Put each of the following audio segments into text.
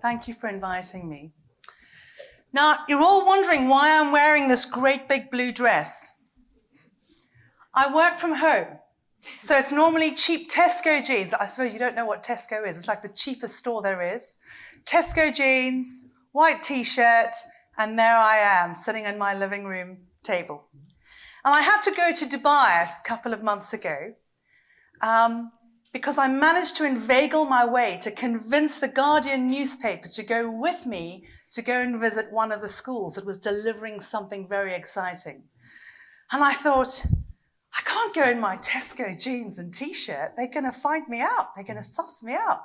Thank you for inviting me. Now, you're all wondering why I'm wearing this great big blue dress. I work from home, so it's normally cheap Tesco jeans. I suppose you don't know what Tesco is. It's like the cheapest store there is. Tesco jeans, white t-shirt, and there I am, sitting in my living room table. And I had to go to Dubai a couple of months ago because I managed to inveigle my way to convince the Guardian newspaper to go with me to go and visit one of the schools that was delivering something very exciting. And I thought, I can't go in my Tesco jeans and t-shirt. They're going to find me out. They're going to suss me out.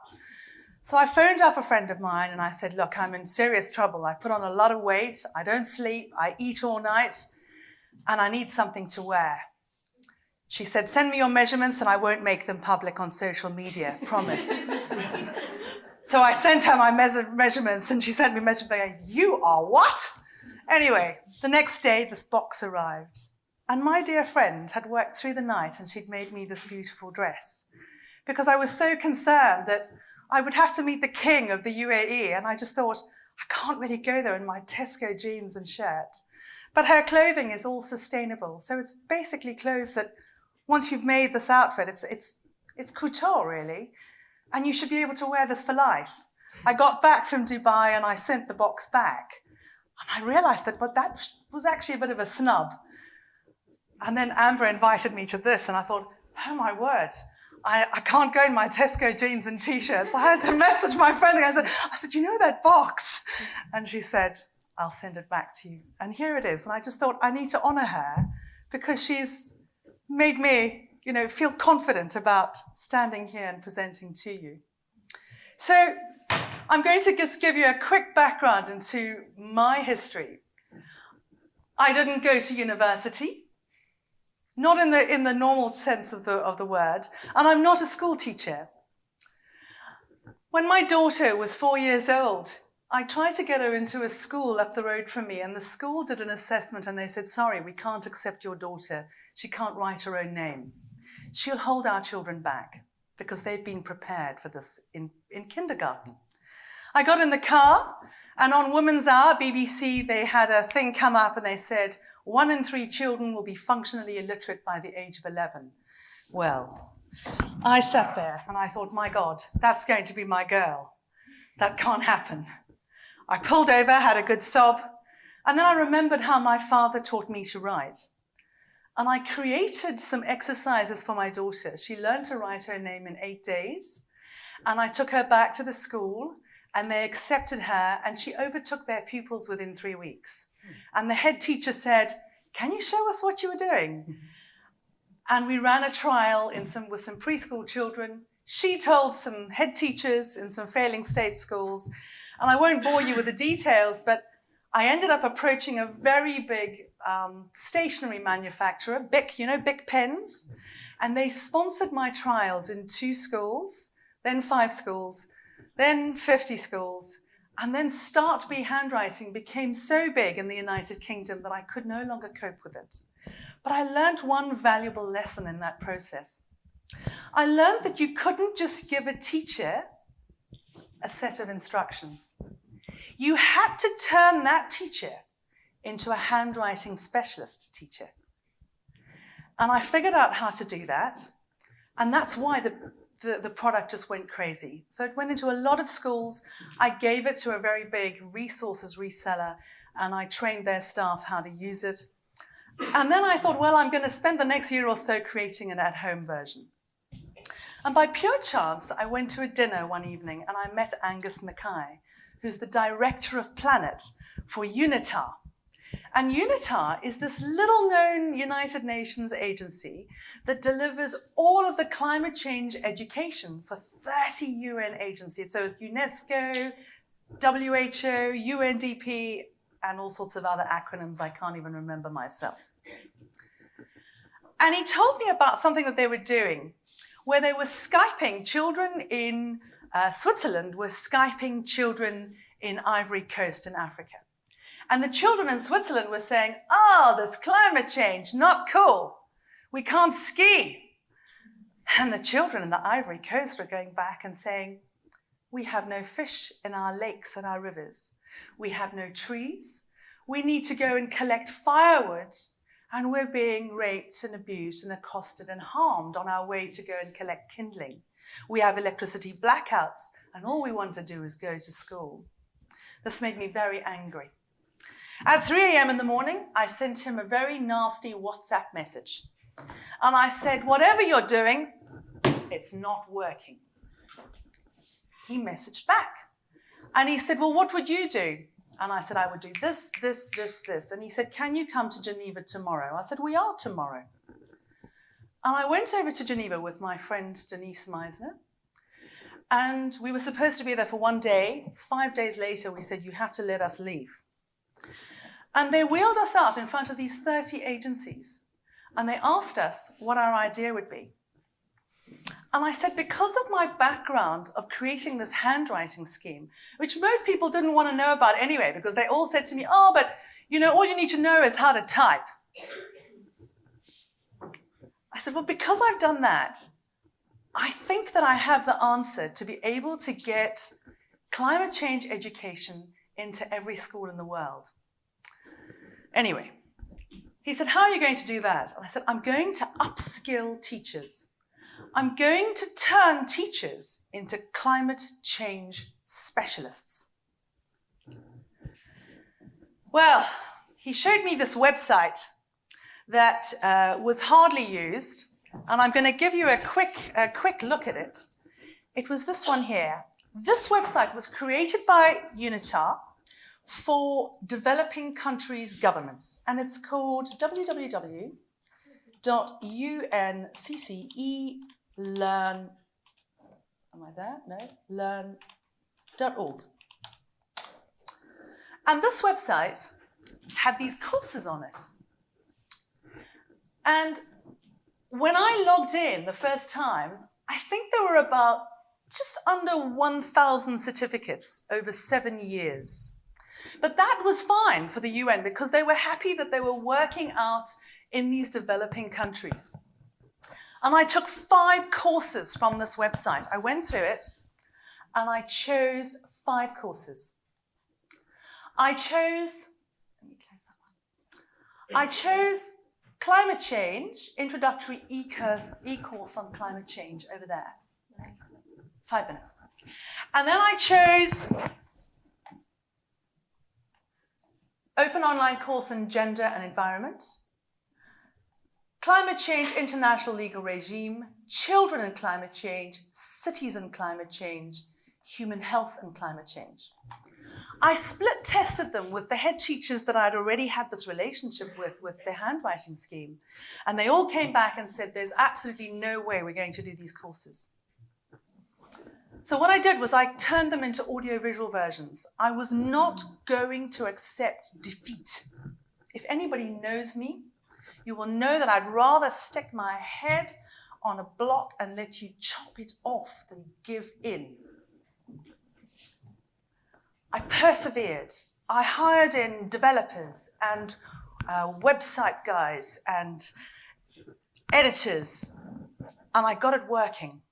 So I phoned up a friend of mine and I said, look, I'm in serious trouble. I put on a lot of weight. I don't sleep. I eat all night. And I need something to wear. She said, send me your measurements and I won't make them public on social media, promise. So I sent her my measurements and she sent me measurements going, you are what? Anyway, the next day this box arrived. And my dear friend had worked through the night and she'd made me this beautiful dress. Because I was so concerned that I would have to meet the king of the UAE and I just thought, I can't really go there in my Tesco jeans and shirt. But her clothing is all sustainable. So it's basically clothes that once you've made this outfit, it's couture, really. And you should be able to wear this for life. I got back from Dubai and I sent the box back. And I realized that was actually a bit of a snub. And then Amber invited me to this and I thought, oh my word, I can't go in my Tesco jeans and t-shirts. I had to message my friend and I said, you know that box? And she said, I'll send it back to you. And here it is. And I just thought I need to honor her because she's made me, feel confident about standing here and presenting to you. So I'm going to just give you a quick background into my history. I didn't go to university, not in the normal sense of the word, and I'm not a school teacher. When my daughter was 4 years old, I tried to get her into a school up the road from me, and the school did an assessment and they said, sorry, we can't accept your daughter. She can't write her own name. She'll hold our children back because they've been prepared for this in kindergarten. I got in the car and on Women's Hour, BBC, they had a thing come up and they said, 1 in 3 children will be functionally illiterate by the age of 11. Well, I sat there and I thought, my God, that's going to be my girl. That can't happen. I pulled over, had a good sob, and then I remembered how my father taught me to write. And I created some exercises for my daughter. She learned to write her name in 8 days, and I took her back to the school, and they accepted her, and she overtook their pupils within 3 weeks. And the head teacher said, can you show us what you were doing? And we ran a trial with some preschool children. She told some head teachers in some failing state schools, and I won't bore you with the details, but I ended up approaching a very big stationery manufacturer, Bic, Bic pens, and they sponsored my trials in 2 schools, then 5 schools, then 50 schools, and then Start Me handwriting became so big in the United Kingdom that I could no longer cope with it. But I learned one valuable lesson in that process. I learned that you couldn't just give a teacher a set of instructions. You had to turn that teacher into a handwriting specialist teacher. And I figured out how to do that. And that's why the product just went crazy. So it went into a lot of schools. I gave it to a very big resources reseller, and I trained their staff how to use it. And then I thought, well, I'm going to spend the next year or so creating an at-home version. And by pure chance, I went to a dinner one evening and I met Angus Mackay, who's the director of Planet for UNITAR. And UNITAR is this little-known United Nations agency that delivers all of the climate change education for 30 UN agencies. So it's UNESCO, WHO, UNDP, and all sorts of other acronyms I can't even remember myself. And he told me about something that they were doing, where they were Skyping children in Switzerland, were Skyping children in Ivory Coast in Africa. And the children in Switzerland were saying, oh, this climate change, not cool. We can't ski. And the children in the Ivory Coast were going back and saying, We have no fish in our lakes and our rivers. We have no trees. We need to go and collect firewood, and we're being raped and abused and accosted and harmed on our way to go and collect kindling. We have electricity blackouts, and all we want to do is go to school. This made me very angry. At 3 a.m. in the morning, I sent him a very nasty WhatsApp message. And I said, whatever you're doing, it's not working. He messaged back. And he said, well, what would you do? And I said, I would do this, this, this, this. And he said, can you come to Geneva tomorrow? I said, we are tomorrow. And I went over to Geneva with my friend Denise Meisner. And we were supposed to be there for 1 day. 5 days later, we said, you have to let us leave. And they wheeled us out in front of these 30 agencies. And they asked us what our idea would be. And I said, because of my background of creating this handwriting scheme, which most people didn't want to know about anyway, because they all said to me, oh, but you know, all you need to know is how to type. I said, well, because I've done that, I think that I have the answer to be able to get climate change education into every school in the world. Anyway, he said, how are you going to do that? And I said, I'm going to upskill teachers. I'm going to turn teachers into climate change specialists. Well, he showed me this website that was hardly used, and I'm going to give you a quick look at it. It was this one here. This website was created by UNITAR for developing countries' governments, and it's called www.uncce.learn. Am I there? No. Learn.org. And this website had these courses on it. And when I logged in the first time, I think there were about just under 1,000 certificates over 7 years. But that was fine for the UN because they were happy that they were working out in these developing countries. And I took 5 courses from this website. I went through it and I chose 5 courses. I chose climate change, introductory e-course on climate change over there. 5 minutes. And then I chose open online course on gender and environment, climate change, international legal regime, children and climate change, cities and climate change, human health and climate change. I split tested them with the head teachers that I'd already had this relationship with the handwriting scheme. And they all came back and said, there's absolutely no way we're going to do these courses. So what I did was I turned them into audiovisual versions. I was not going to accept defeat. If anybody knows me, you will know that I'd rather stick my head on a block and let you chop it off than give in. I persevered. I hired in developers and website guys and editors, and I got it working.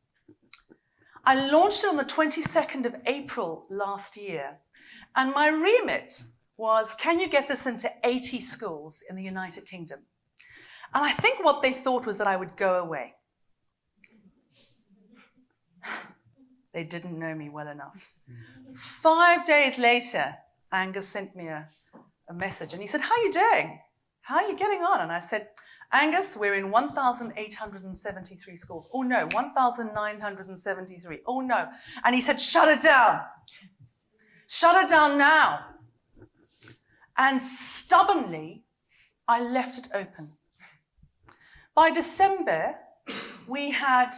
I launched it on the 22nd of April last year, and my remit was, can you get this into 80 schools in the United Kingdom? And I think what they thought was that I would go away. They didn't know me well enough. 5 days later, Angus sent me a message, and he said, how are you doing? How are you getting on? And I said, Angus, we're in 1,873 schools. Oh no, 1,973. Oh no. And he said, shut it down. Shut it down now. And stubbornly, I left it open. By December, we had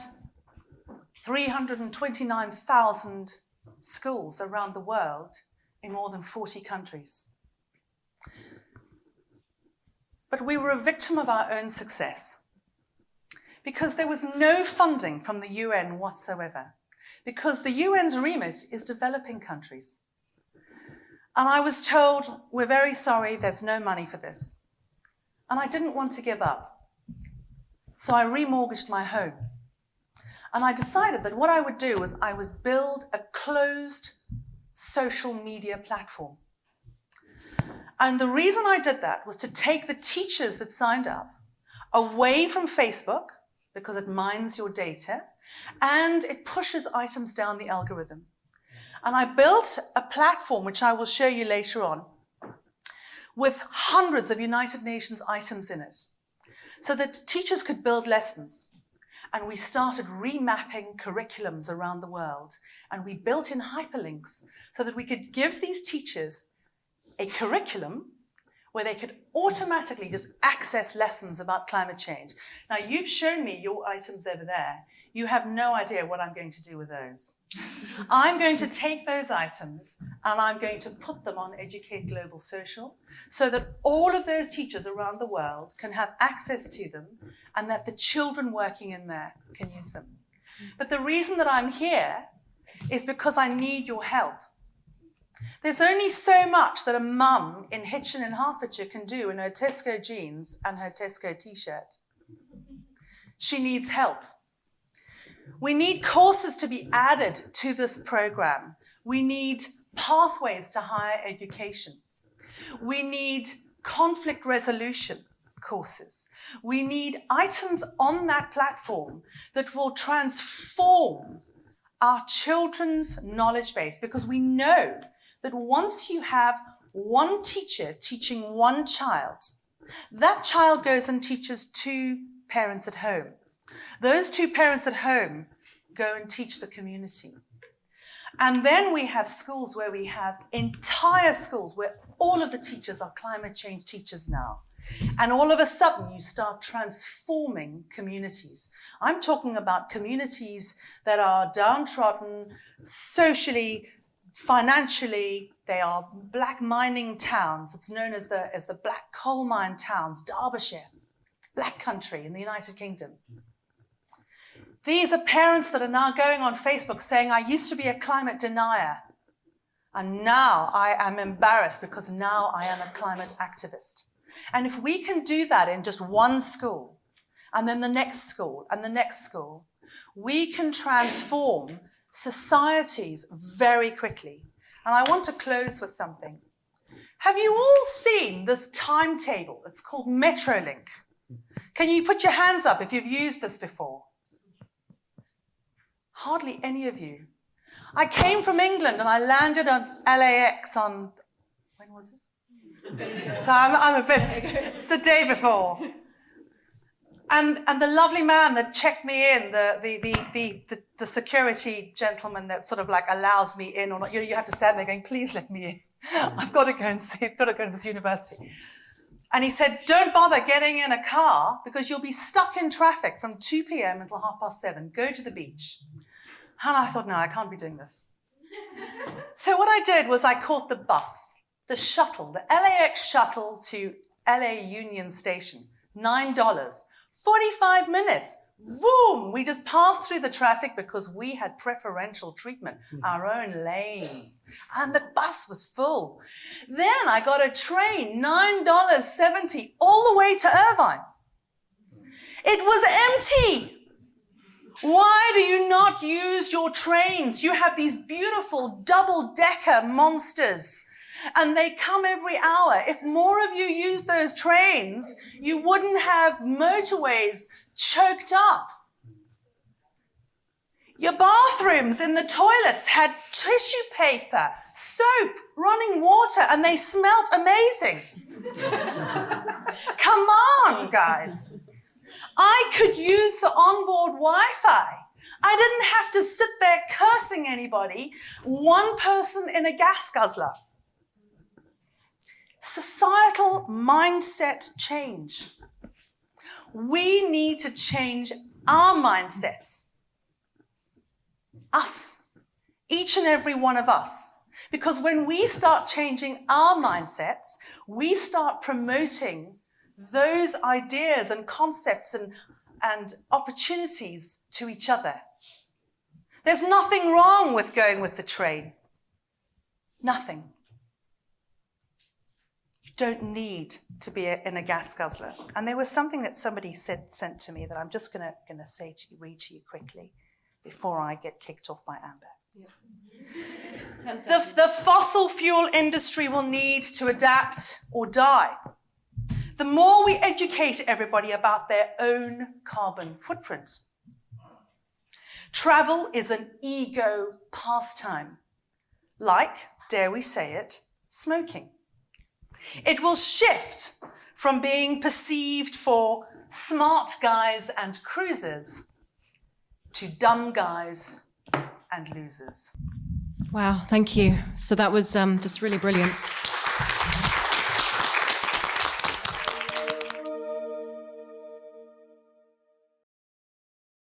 329,000 schools around the world in more than 40 countries. But we were a victim of our own success because there was no funding from the UN whatsoever, because the UN's remit is developing countries. And I was told, we're very sorry, there's no money for this. And I didn't want to give up. So I remortgaged my home. And I decided that what I would do was I would build a closed social media platform. And the reason I did that was to take the teachers that signed up away from Facebook, because it mines your data, and it pushes items down the algorithm. And I built a platform, which I will show you later on, with hundreds of United Nations items in it, so that teachers could build lessons. And we started remapping curriculums around the world. And we built in hyperlinks so that we could give these teachers a curriculum where they could automatically just access lessons about climate change. Now, you've shown me your items over there. You have no idea what I'm going to do with those. I'm going to take those items and I'm going to put them on Educate Global Social so that all of those teachers around the world can have access to them and that the children working in there can use them. But the reason that I'm here is because I need your help. There's only so much that a mum in Hitchin in Hertfordshire can do in her Tesco jeans and her Tesco t-shirt. She needs help. We need courses to be added to this program. We need pathways to higher education. We need conflict resolution courses. We need items on that platform that will transform our children's knowledge base, because we know that once you have one teacher teaching one child, that child goes and teaches two parents at home. Those two parents at home go and teach the community. And then we have schools where we have entire schools where all of the teachers are climate change teachers now. And all of a sudden you start transforming communities. I'm talking about communities that are downtrodden socially, financially. They are black mining towns. It's known as the black coal mine towns, Derbyshire, black country in the United Kingdom. These are parents that are now going on Facebook saying, I used to be a climate denier, and now I am embarrassed because now I am a climate activist. And if we can do that in just one school, and then the next school, and the next school, we can transform societies very quickly. And I want to close with something. Have you all seen this timetable? It's called Metrolink. Can you put your hands up if you've used this before? Hardly any of you. I came from England and I landed on LAX on, when was it? So I'm a bit, the day before. And the lovely man that checked me in, the security gentleman that sort of like allows me in, or not, you have to stand there going, please let me in. I've got to go and see, I've got to go to this university. And he said, don't bother getting in a car because you'll be stuck in traffic from 2 p.m. until 7:30. Go to the beach. And I thought, no, I can't be doing this. So what I did was I caught the bus, the shuttle, the LAX shuttle to LA Union Station, $9, 45 minutes. Boom! We just passed through the traffic because we had preferential treatment, our own lane. And the bus was full. Then I got a train, $9.70, all the way to Irvine. It was empty. Why do you not use your trains? You have these beautiful double-decker monsters, and they come every hour. If more of you used those trains, you wouldn't have motorways choked up. Your bathrooms in the toilets had tissue paper, soap, running water, and they smelt amazing. Come on, guys. I could use the onboard Wi-Fi. I didn't have to sit there cursing anybody, one person in a gas guzzler. Societal mindset change. We need to change our mindsets. Us. Each and every one of us. Because when we start changing our mindsets, we start promoting those ideas and concepts and opportunities to each other. There's nothing wrong with going with the train. Nothing. You don't need to be in a gas guzzler. And there was something that somebody sent to me that I'm just going to read to you quickly before I get kicked off by Amber. Yeah. The fossil fuel industry will need to adapt or die. The more we educate everybody about their own carbon footprint. Travel is an ego pastime, like, dare we say it, smoking. It will shift from being perceived for smart guys and cruisers to dumb guys and losers. Wow, thank you. So that was just really brilliant.